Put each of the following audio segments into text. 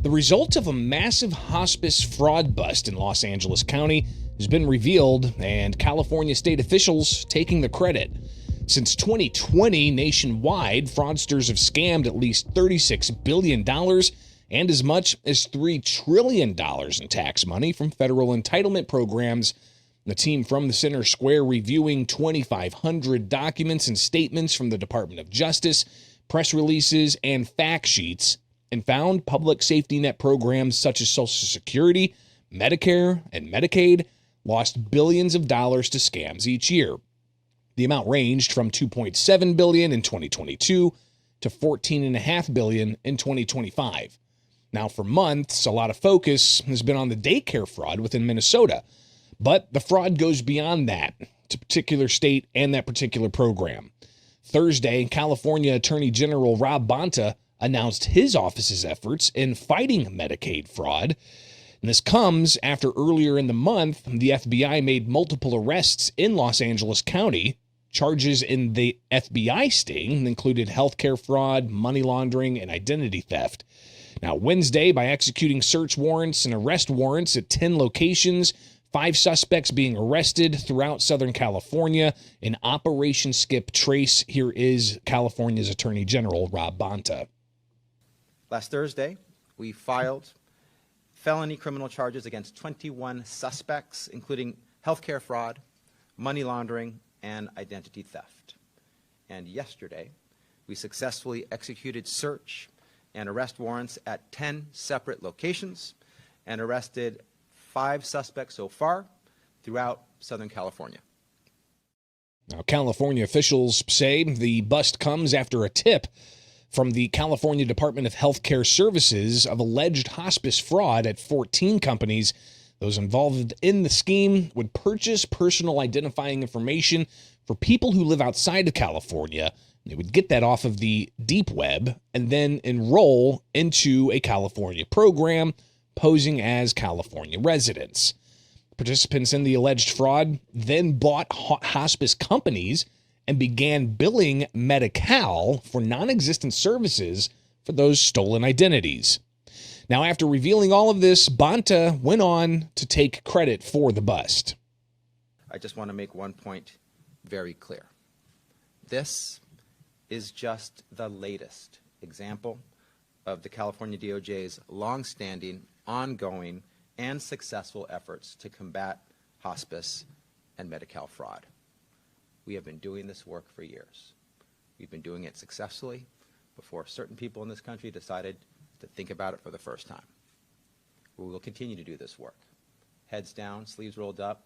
The result of a massive hospice fraud bust in Los Angeles County has been revealed, and California state officials taking the credit. Since 2020, nationwide, fraudsters have scammed at least $36 billion and as much as $3 trillion in tax money from federal entitlement programs. The team from the Center Square reviewing 2,500 documents and statements from the Department of Justice, press releases, and fact sheets, and found public safety net programs such as Social Security, Medicare, and Medicaid lost billions of dollars to scams each year. The amount ranged from $2.7 billion in 2022 to $14.5 billion in 2025. Now, for months, a lot of focus has been on the daycare fraud within Minnesota, but the fraud goes beyond that to particular state and that particular program. Thursday, California Attorney General Rob Bonta announced his office's efforts in fighting Medicaid fraud. And this comes after earlier in the month, the FBI made multiple arrests in Los Angeles County. Charges in the FBI sting included healthcare fraud, money laundering, and identity theft. Now, Wednesday, by executing search warrants and arrest warrants at 10 locations, 5 suspects being arrested throughout Southern California in Operation Skip Trace. Here is California's Attorney General Rob Bonta. Last Thursday, we filed felony criminal charges against 21 suspects, including healthcare fraud, money laundering, and identity theft. And yesterday, we successfully executed search and arrest warrants at 10 separate locations and arrested 5 suspects so far throughout Southern California. Now, California officials say the bust comes after a tip from the California Department of Health Care Services of alleged hospice fraud at 14 companies. Those involved in the scheme would purchase personal identifying information for people who live outside of California. They would get that off of the deep web and then enroll into a California program, posing as California residents. Participants in the alleged fraud then bought hospice companies and began billing Medi-Cal for non-existent services for those stolen identities. Now, after revealing all of this, Bonta went on to take credit for the bust. I just want to make one point very clear. This is just the latest example of the California DOJ's longstanding, ongoing, and successful efforts to combat hospice and Medi-Cal fraud. We have been doing this work for years. We've been doing it successfully before certain people in this country decided to think about it for the first time. We will continue to do this work. Heads down, sleeves rolled up,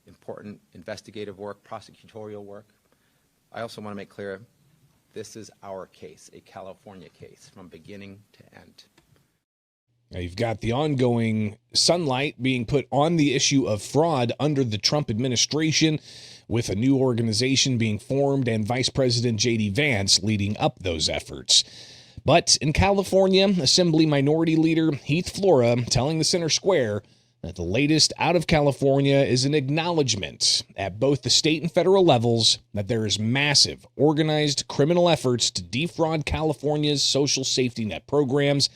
important investigative work, prosecutorial work. I also want to make clear, this is our case, a California case, from beginning to end. Now, you've got the ongoing sunlight being put on the issue of fraud under the Trump administration, with a new organization being formed and Vice President J.D. Vance leading up those efforts. But in California, Assembly Minority Leader Heath Flora telling the Center Square that the latest out of California is an acknowledgement at both the state and federal levels that there is massive, organized criminal efforts to defraud California's social safety net programs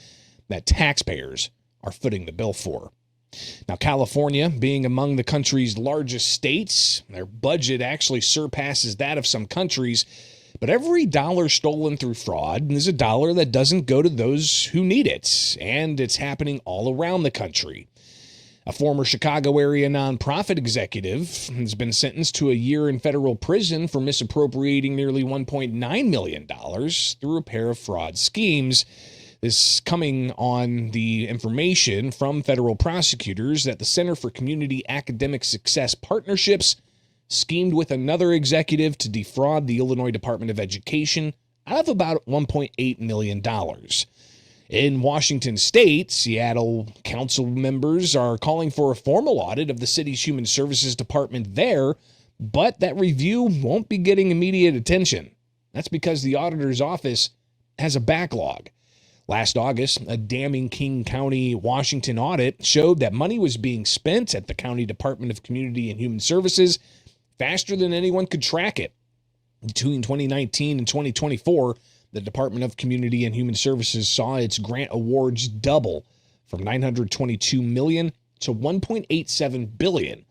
that taxpayers are footing the bill for. Now, California, being among the country's largest states, their budget actually surpasses that of some countries. But every dollar stolen through fraud is a dollar that doesn't go to those who need it, and it's happening all around the country. A former Chicago area nonprofit executive has been sentenced to a year in federal prison for misappropriating nearly $1.9 million through a pair of fraud schemes. This coming on the information from federal prosecutors that the Center for Community Academic Success Partnerships schemed with another executive to defraud the Illinois Department of Education out of about $1.8 million. In Washington State, Seattle council members are calling for a formal audit of the city's Human Services Department there, but that review won't be getting immediate attention. That's because the auditor's office has a backlog. Last August, a damning King County, Washington audit showed that money was being spent at the County Department of Community and Human Services faster than anyone could track it. Between 2019 and 2024, The Department of Community and Human Services saw its grant awards double from $922 million to $1.87 billion.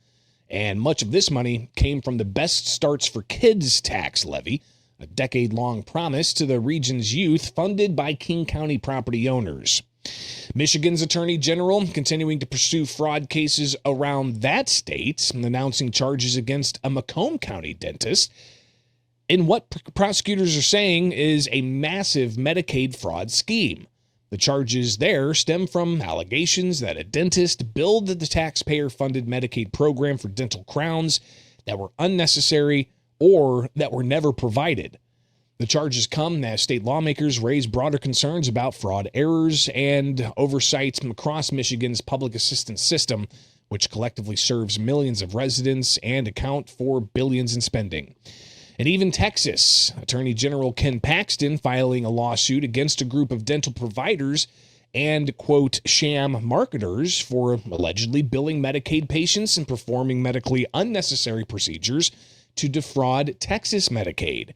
And much of this money came from the Best Starts for Kids tax levy, a decade-long promise to the region's youth funded by King County property owners. Michigan's Attorney General continuing to pursue fraud cases around that state, announcing charges against a Macomb County dentist in what prosecutors are saying is a massive Medicaid fraud scheme. The charges there stem from allegations that a dentist billed the taxpayer-funded Medicaid program for dental crowns that were unnecessary or that were never provided. The charges come as state lawmakers raise broader concerns about fraud errors and oversight across Michigan's public assistance system, which collectively serves millions of residents and account for billions in spending. And even Texas, Attorney General Ken Paxton filing a lawsuit against a group of dental providers and, quote, sham marketers for allegedly billing Medicaid patients and performing medically unnecessary procedures to defraud Texas Medicaid.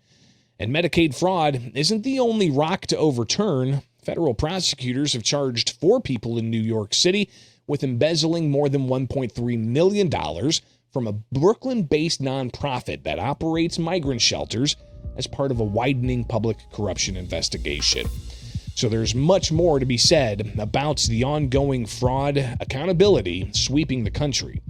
And Medicaid fraud isn't the only rock to overturn. Federal prosecutors have charged 4 people in New York City with embezzling more than $1.3 million from a Brooklyn-based nonprofit that operates migrant shelters as part of a widening public corruption investigation. So there's much more to be said about the ongoing fraud accountability sweeping the country.